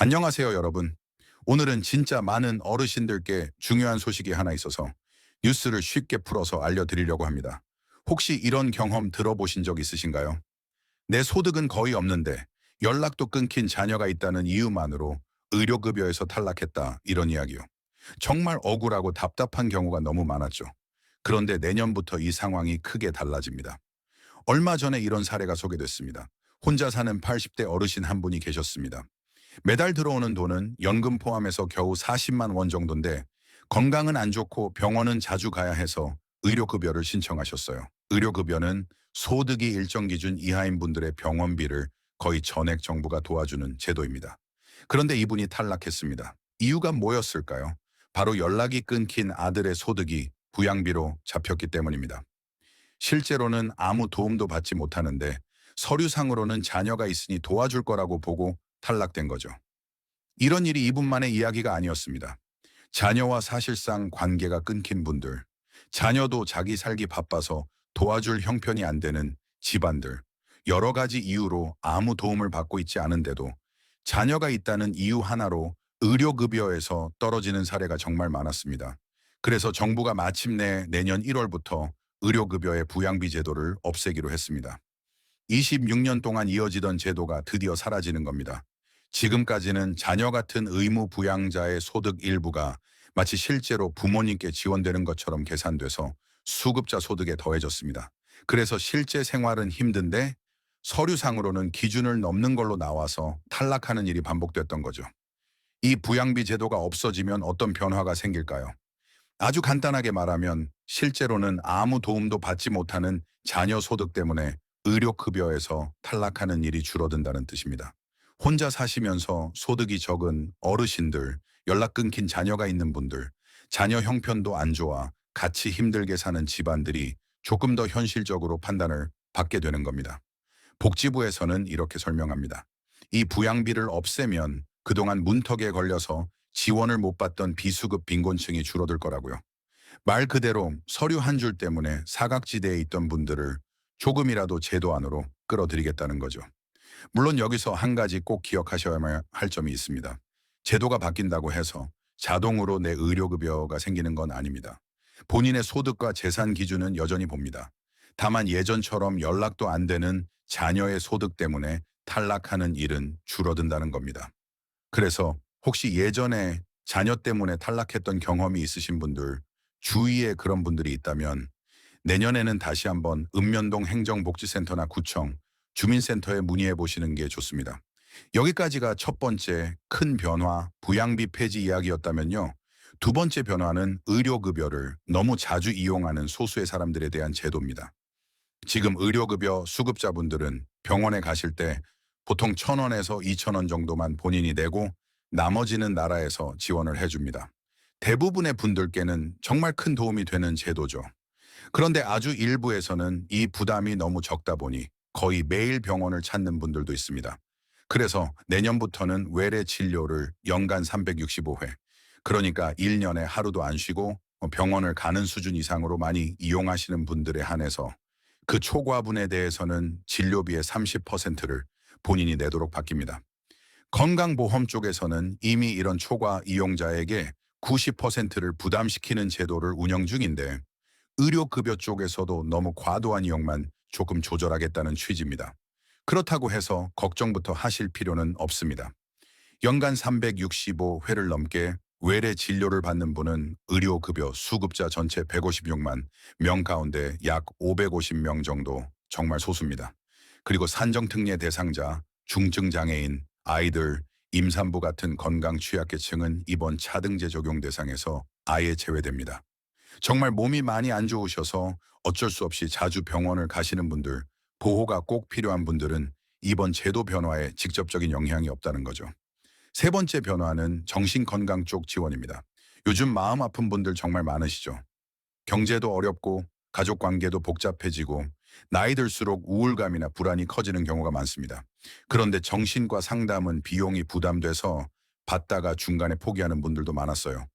안녕하세요, 여러분. 오늘은 진짜 많은 어르신들께 중요한 소식이 하나 있어서 뉴스를 쉽게 풀어서 알려드리려고 합니다. 혹시 이런 경험 들어보신 적 있으신가요? 내 소득은 거의 없는데 연락도 끊긴 자녀가 있다는 이유만으로 의료급여에서 탈락했다, 이런 이야기요. 정말 억울하고 답답한 경우가 너무 많았죠. 그런데 내년부터 이 상황이 크게 달라집니다. 얼마 전에 이런 사례가 소개됐습니다. 혼자 사는 80대 어르신 한 분이 계셨습니다. 매달 들어오는 돈은 연금 포함해서 겨우 40만 원 정도인데 건강은 안 좋고 병원은 자주 가야 해서 의료급여를 신청하셨어요. 의료급여는 소득이 일정 기준 이하인 분들의 병원비를 거의 전액 정부가 도와주는 제도입니다. 그런데 이분이 탈락했습니다. 이유가 뭐였을까요? 바로 연락이 끊긴 아들의 소득이 부양비로 잡혔기 때문입니다. 실제로는 아무 도움도 받지 못하는데 서류상으로는 자녀가 있으니 도와줄 거라고 보고 탈락된 거죠. 이런 일이 이분만의 이야기가 아니었습니다. 자녀와 사실상 관계가 끊긴 분들, 자녀도 자기 살기 바빠서 도와줄 형편이 안 되는 집안들, 여러 가지 이유로 아무 도움을 받고 있지 않은데도 자녀가 있다는 이유 하나로 의료급여에서 떨어지는 사례가 정말 많았습니다. 그래서 정부가 마침내 내년 1월부터 의료급여의 부양비 제도를 없애기로 했습니다. 26년 동안 이어지던 제도가 드디어 사라지는 겁니다. 지금까지는 자녀 같은 의무 부양자의 소득 일부가 마치 실제로 부모님께 지원되는 것처럼 계산돼서 수급자 소득에 더해졌습니다. 그래서 실제 생활은 힘든데 서류상으로는 기준을 넘는 걸로 나와서 탈락하는 일이 반복됐던 거죠. 이 부양비 제도가 없어지면 어떤 변화가 생길까요? 아주 간단하게 말하면 실제로는 아무 도움도 받지 못하는 자녀 소득 때문에 의료급여에서 탈락하는 일이 줄어든다는 뜻입니다. 혼자 사시면서 소득이 적은 어르신들, 연락 끊긴 자녀가 있는 분들, 자녀 형편도 안 좋아 같이 힘들게 사는 집안들이 조금 더 현실적으로 판단을 받게 되는 겁니다. 복지부에서는 이렇게 설명합니다. 이 부양비를 없애면 그동안 문턱에 걸려서 지원을 못 받던 비수급 빈곤층이 줄어들 거라고요. 말 그대로 서류 한 줄 때문에 사각지대에 있던 분들을 조금이라도 제도 안으로 끌어들이겠다는 거죠. 물론 여기서 한 가지 꼭 기억하셔야 할 점이 있습니다. 제도가 바뀐다고 해서 자동으로 내 의료급여가 생기는 건 아닙니다. 본인의 소득과 재산 기준은 여전히 봅니다. 다만 예전처럼 연락도 안 되는 자녀의 소득 때문에 탈락하는 일은 줄어든다는 겁니다. 그래서 혹시 예전에 자녀 때문에 탈락했던 경험이 있으신 분들, 주위에 그런 분들이 있다면 내년에는 다시 한번 읍면동 행정복지센터나 구청, 주민센터에 문의해 보시는 게 좋습니다. 여기까지가 첫 번째 큰 변화, 부양비 폐지 이야기였다면요. 두 번째 변화는 의료급여를 너무 자주 이용하는 소수의 사람들에 대한 제도입니다. 지금 의료급여 수급자분들은 병원에 가실 때 보통 1,000원에서 2,000원 정도만 본인이 내고 나머지는 나라에서 지원을 해줍니다. 대부분의 분들께는 정말 큰 도움이 되는 제도죠. 그런데 아주 일부에서는 이 부담이 너무 적다 보니 거의 매일 병원을 찾는 분들도 있습니다. 그래서 내년부터는 외래 진료를 연간 365회, 그러니까 1년에 하루도 안 쉬고 병원을 가는 수준 이상으로 많이 이용하시는 분들에 한해서 그 초과분에 대해서는 진료비의 30%를 본인이 내도록 바뀝니다. 건강보험 쪽에서는 이미 이런 초과 이용자에게 90%를 부담시키는 제도를 운영 중인데 의료급여 쪽에서도 너무 과도한 이용만 조금 조절하겠다는 취지입니다. 그렇다고 해서 걱정부터 하실 필요는 없습니다. 연간 365회를 넘게 외래 진료를 받는 분은 의료급여 수급자 전체 156만 명 가운데 약 550명 정도, 정말 소수입니다. 그리고 산정특례 대상자, 중증장애인, 아이들, 임산부 같은 건강 취약계층은 이번 차등제 적용 대상에서 아예 제외됩니다. 정말 몸이 많이 안 좋으셔서 어쩔 수 없이 자주 병원을 가시는 분들, 보호가 꼭 필요한 분들은 이번 제도 변화에 직접적인 영향이 없다는 거죠. 세 번째 변화는 정신건강 쪽 지원입니다. 요즘 마음 아픈 분들 정말 많으시죠. 경제도 어렵고 가족 관계도 복잡해지고 나이 들수록 우울감이나 불안이 커지는 경우가 많습니다. 그런데 정신과 상담은 비용이 부담돼서 받다가 중간에 포기하는 분들도 많았어요.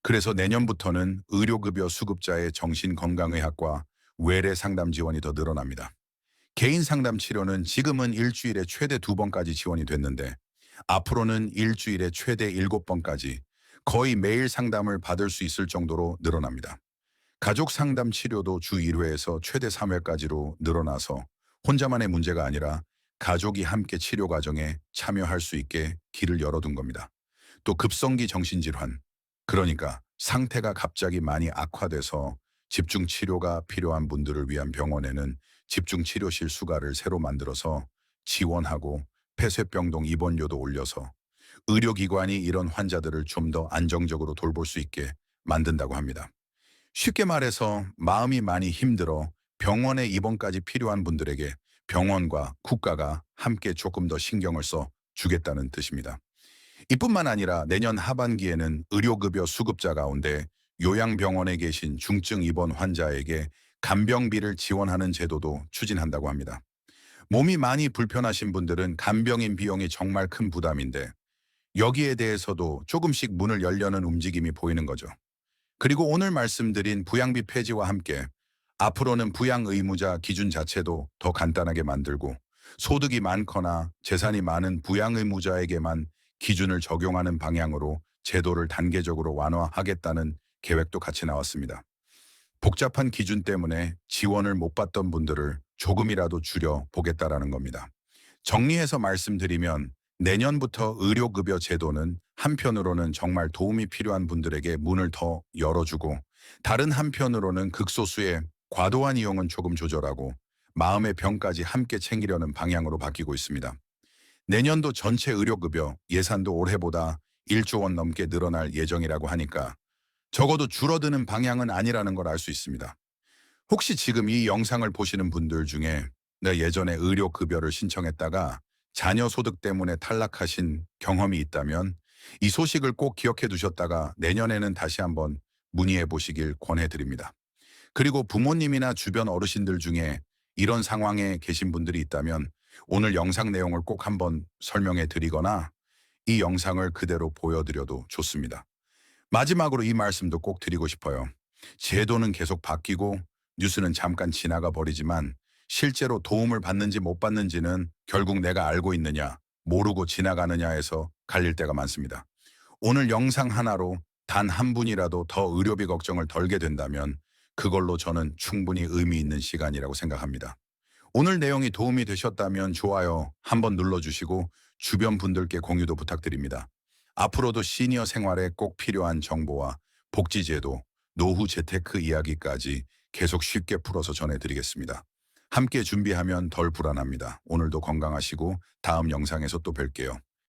그래서 내년부터는 의료급여 수급자의 정신건강의학과 외래 상담 지원이 더 늘어납니다. 개인 상담 치료는 지금은 일주일에 최대 2번까지 지원이 됐는데 앞으로는 일주일에 최대 7번까지 거의 매일 상담을 받을 수 있을 정도로 늘어납니다. 가족 상담 치료도 주 1회에서 최대 3회까지로 늘어나서 혼자만의 문제가 아니라 가족이 함께 치료 과정에 참여할 수 있게 길을 열어둔 겁니다. 또 급성기 정신질환, 그러니까 상태가 갑자기 많이 악화돼서 집중 치료가 필요한 분들을 위한 병원에는 집중 치료실 수가를 새로 만들어서 지원하고 폐쇄병동 입원료도 올려서 의료기관이 이런 환자들을 좀 더 안정적으로 돌볼 수 있게 만든다고 합니다. 쉽게 말해서 마음이 많이 힘들어 병원에 입원까지 필요한 분들에게 병원과 국가가 함께 조금 더 신경을 써 주겠다는 뜻입니다. 이뿐만 아니라 내년 하반기에는 의료급여 수급자 가운데 요양병원에 계신 중증 입원 환자에게 간병비를 지원하는 제도도 추진한다고 합니다. 몸이 많이 불편하신 분들은 간병인 비용이 정말 큰 부담인데 여기에 대해서도 조금씩 문을 열려는 움직임이 보이는 거죠. 그리고 오늘 말씀드린 부양비 폐지와 함께 앞으로는 부양 의무자 기준 자체도 더 간단하게 만들고 소득이 많거나 재산이 많은 부양 의무자에게만 기준을 적용하는 방향으로 제도를 단계적으로 완화하겠다는 계획도 같이 나왔습니다. 복잡한 기준 때문에 지원을 못 받던 분들을 조금이라도 줄여 보겠다라는 겁니다. 정리해서 말씀드리면 내년부터 의료급여 제도는 한편으로는 정말 도움이 필요한 분들에게 문을 더 열어주고 다른 한편으로는 극소수의 과도한 이용은 조금 조절하고 마음의 병까지 함께 챙기려는 방향으로 바뀌고 있습니다. 내년도 전체 의료급여 예산도 올해보다 1조 원 넘게 늘어날 예정이라고 하니까 적어도 줄어드는 방향은 아니라는 걸 알 수 있습니다. 혹시 지금 이 영상을 보시는 분들 중에 내 예전에 의료급여를 신청했다가 자녀 소득 때문에 탈락하신 경험이 있다면 이 소식을 꼭 기억해 두셨다가 내년에는 다시 한번 문의해 보시길 권해드립니다. 그리고 부모님이나 주변 어르신들 중에 이런 상황에 계신 분들이 있다면 오늘 영상 내용을 꼭 한번 설명해 드리거나 이 영상을 그대로 보여드려도 좋습니다. 마지막으로 이 말씀도 꼭 드리고 싶어요. 제도는 계속 바뀌고 뉴스는 잠깐 지나가 버리지만 실제로 도움을 받는지 못 받는지는 결국 내가 알고 있느냐, 모르고 지나가느냐에서 갈릴 때가 많습니다. 오늘 영상 하나로 단 한 분이라도 더 의료비 걱정을 덜게 된다면 그걸로 저는 충분히 의미 있는 시간이라고 생각합니다. 오늘 내용이 도움이 되셨다면 좋아요 한번 눌러주시고 주변 분들께 공유도 부탁드립니다. 앞으로도 시니어 생활에 꼭 필요한 정보와 복지제도, 노후 재테크 이야기까지 계속 쉽게 풀어서 전해드리겠습니다. 함께 준비하면 덜 불안합니다. 오늘도 건강하시고 다음 영상에서 또 뵐게요.